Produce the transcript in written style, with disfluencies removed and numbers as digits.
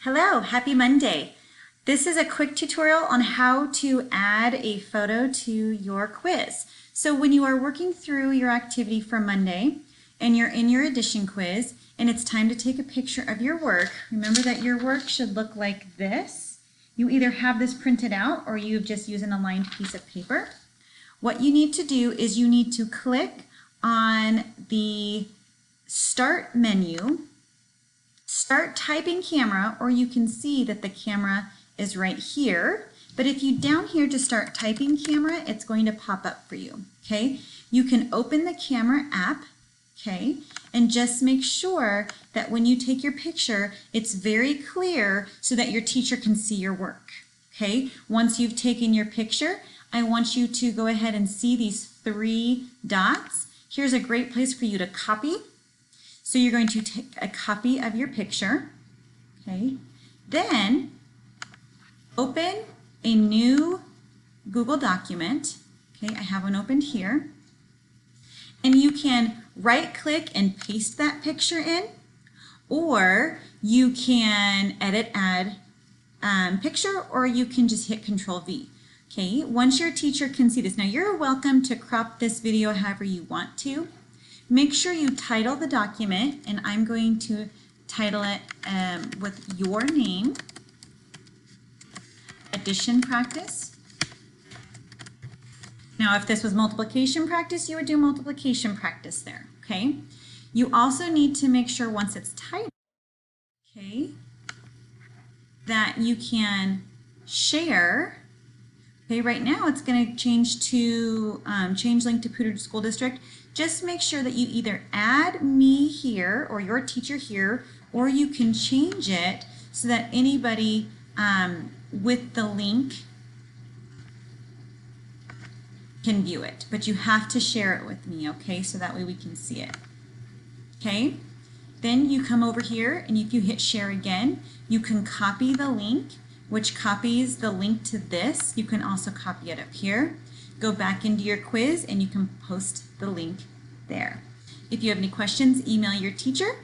Hello, happy Monday. This is a quick tutorial on how to add a photo to your quiz. So when you are working through your activity for Monday and you're in your addition quiz and it's time to take a picture of your work, remember that your work should look like this. You either have this printed out or you've just used an aligned piece of paper. What you need to do is you need to click on the Start menu, start typing camera, or you can see that the camera is right here. But if you down here to start typing camera, it's going to pop up for you, okay? You can open the camera app, okay? And just make sure that when you take your picture, it's very clear so that your teacher can see your work, okay? Once you've taken your picture, I want you to go ahead and see these 3 dots. Here's a great place for you to copy. So you're going to take a copy of your picture, okay? Then open a new Google document, okay? I have one opened here. And you can right-click and paste that picture in, or you can edit, add picture, or you can just hit Control-V. Okay, once your teacher can see this, now you're welcome to crop this video however you want to. Make sure you title the document, and I'm going to title it with your name, addition practice. Now, if this was multiplication practice, you would do multiplication practice there, okay? You also need to make sure once it's titled, okay, that you can share. Okay, right now it's going to change to change link to Poudre School District. Just make sure that you either add me here or your teacher here, or you can change it so that anybody with the link can view it. But you have to share it with me, okay, so that way we can see it. Okay, then you come over here, and if you hit share again, you can copy the link, which copies the link to this. You can also copy it up here. Go back into your quiz and you can post the link there. If you have any questions, email your teacher.